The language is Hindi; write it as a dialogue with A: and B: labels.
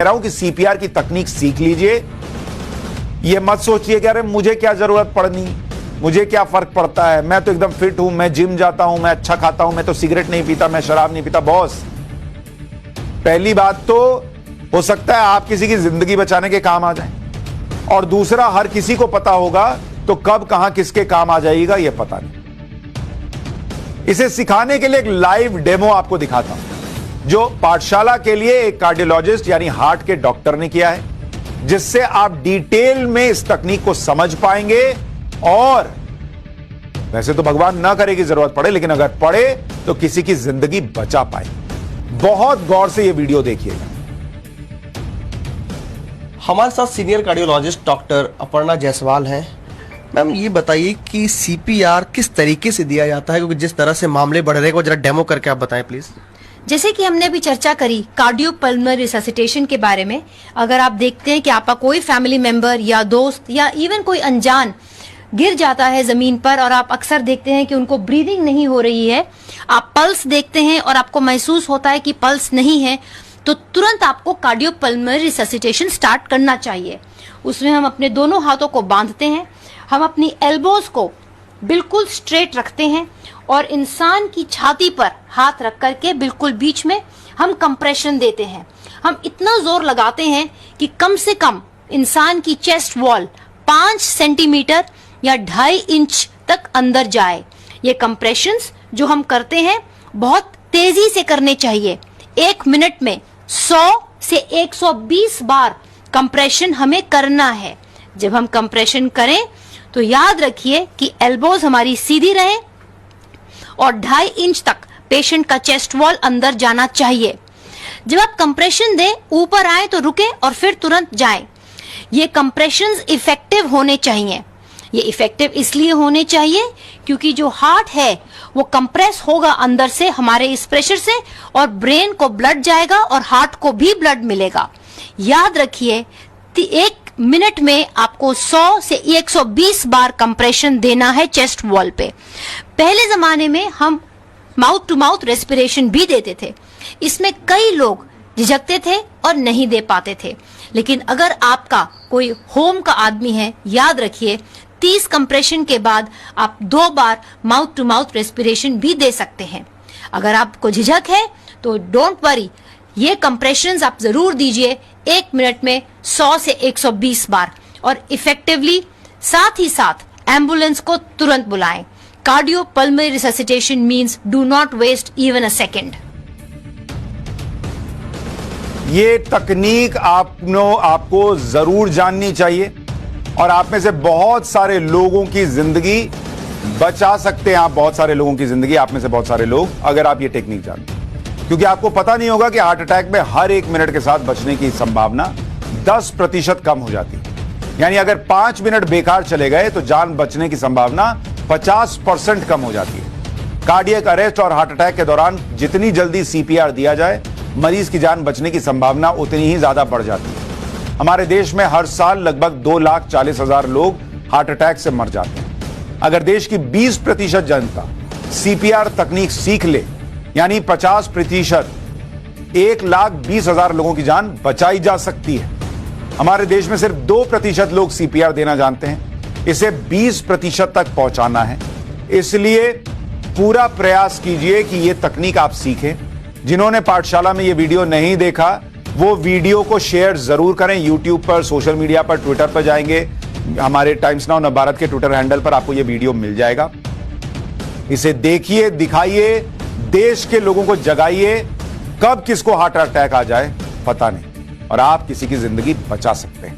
A: कह रहा हूं कि सीपीआर की तकनीक सीख लीजिए। ये मत सोचिए कि अरे मुझे क्या जरूरत पड़नी, मुझे क्या फर्क पड़ता है, मैं तो एकदम फिट हूं, मैं जिम जाता हूं, मैं अच्छा खाता हूं, मैं तो सिगरेट नहीं पीता, मैं शराब नहीं पीता। बॉस, पहली बात तो हो सकता है आप किसी की जिंदगी बचाने के काम आ जाए, और दूसरा हर किसी को पता होगा तो कब कहां किसके काम आ जाएगा यह पता नहीं। इसे सिखाने के लिए एक लाइव डेमो आपको दिखाता हूं जो पाठशाला के लिए एक कार्डियोलॉजिस्ट यानी हार्ट के डॉक्टर ने किया है, जिससे आप डिटेल में इस तकनीक को समझ पाएंगे। और वैसे तो भगवान ना करे कि जरूरत पड़े, लेकिन अगर पड़े तो किसी की जिंदगी बचा पाए। बहुत गौर से यह वीडियो देखिएगा।
B: हमारे साथ senior cardiologist doctor Aparna Jaiswal हैं। मैम, ये बताइए कि सीपीआर किस तरीके से दिया जाता है, क्योंकि जिस तरह से मामले बढ़ रहे हैं वो जरा डेमो करके आप बताएं प्लीज।
C: जैसे कि हमने अभी चर्चा करी कार्डियोपल्मोनरी रिससिटेशन के बारे में, अगर आप देखते हैं कि आपका कोई फैमिली मेंबर या दोस्त या इवन कोई अनजान गिर जाता है जमीन पर और आप अक्सर देखते हैं कि उनको ब्रीदिंग नहीं हो रही है, आप पल्स देखते हैं और आपको महसूस होता है कि पल्स नहीं है, तो तुरंत आपको कार्डियोपल्मोनरी रिससिटेशन स्टार्ट करना चाहिए। उसमें हम अपने दोनों हाथों को बांधते हैं, हम अपनी एल्बोज को बिल्कुल स्ट्रेट रखते हैं और इंसान की छाती पर हाथ रख करके बिल्कुल बीच में हम कंप्रेशन देते हैं। हम इतना जोर लगाते हैं कि कम से कम इंसान की चेस्ट वॉल 5 सेंटीमीटर या 2.5 इंच तक अंदर जाए। ये कंप्रेशंस जो हम करते हैं बहुत तेजी से करने चाहिए। 1 मिनट में 100 से 120 बार कंप्रेशन हमें करना है। जब हम कंप्रेशन करें तो याद रखिए कि एल्बोज हमारी सीधी रहे और 2.5 इंच तक पेशेंट का चेस्ट वॉल अंदर जाना चाहिए। जब आप कंप्रेशन दें, ऊपर आए तो रुके और फिर तुरंत जाएं। ये कंप्रेशंस इफेक्टिव होने चाहिए। ये इफेक्टिव इसलिए होने चाहिए क्योंकि जो हार्ट है वो कंप्रेस होगा अंदर से हमारे इस प्रेशर से, और ब्रेन को ब्लड जाएगा और हार्ट को भी ब्लड मिलेगा। याद रखिए 1 मिनट में आपको 100 से 120 बार कंप्रेशन देना है चेस्ट वॉल पे। पहले जमाने में हम माउथ टू माउथ रेस्पिरेशन भी देते थे। इसमें कई लोग झिझकते थे और नहीं दे पाते थे, लेकिन अगर आपका कोई होम का आदमी है, याद रखिए 30 कंप्रेशन के बाद आप 2 बार माउथ टू माउथ रेस्पिरेशन भी दे सकते हैं। अगर आपको झिझक है तो डोंट वरी, ये कंप्रेशंस आप जरूर दीजिए 1 मिनट में 100 से 120 बार, और इफेक्टिवली साथ ही साथ एम्बुलेंस को तुरंत बुलाएं। Cardiopulmonary resuscitation means do not waste even a second.
A: ये तकनीक आपको जरूर जाननी चाहिए, और आप में से बहुत सारे लोगों की जिंदगी बचा सकते हैं। आप बहुत सारे लोगों की जिंदगी, आप में से बहुत सारे लोग, अगर आप ये टेक्निक जानते हैं, क्योंकि आपको पता नहीं होगा कि हार्ट अटैक में हर 1 मिनट के साथ बचने की संभावना 10% कम हो जाती है। यानी अगर 5 मिनट बेकार चले गए तो जान बचने की संभावना 50% कम हो जाती है। कार्डियक अरेस्ट और हार्ट अटैक के दौरान जितनी जल्दी सीपीआर दिया जाए, मरीज की जान बचने की संभावना उतनी ही ज्यादा बढ़ जाती है। हमारे देश में हर साल लगभग 2,40,000 लोग हार्ट अटैक से मर जाते हैं। अगर देश की 20% जनता सीपीआर तकनीक सीख ले, यानी 50%, 1,20,000 लोगों की जान बचाई जा सकती है। हमारे देश में सिर्फ 2% लोग सीपीआर देना जानते हैं। इसे 20% तक पहुंचाना है। इसलिए पूरा प्रयास कीजिए कि यह तकनीक आप सीखें। जिन्होंने पाठशाला में यह वीडियो नहीं देखा, वो वीडियो को शेयर जरूर करें। यूट्यूब पर, सोशल मीडिया पर, ट्विटर पर जाएंगे, हमारे टाइम्स नाउ नवभारत के ट्विटर हैंडल पर आपको यह वीडियो मिल जाएगा। इसे देखिए, दिखाइए, देश के लोगों को जगाइए। कब किसको हार्ट अटैक आ जाए पता नहीं, और आप किसी की जिंदगी बचा सकते हैं।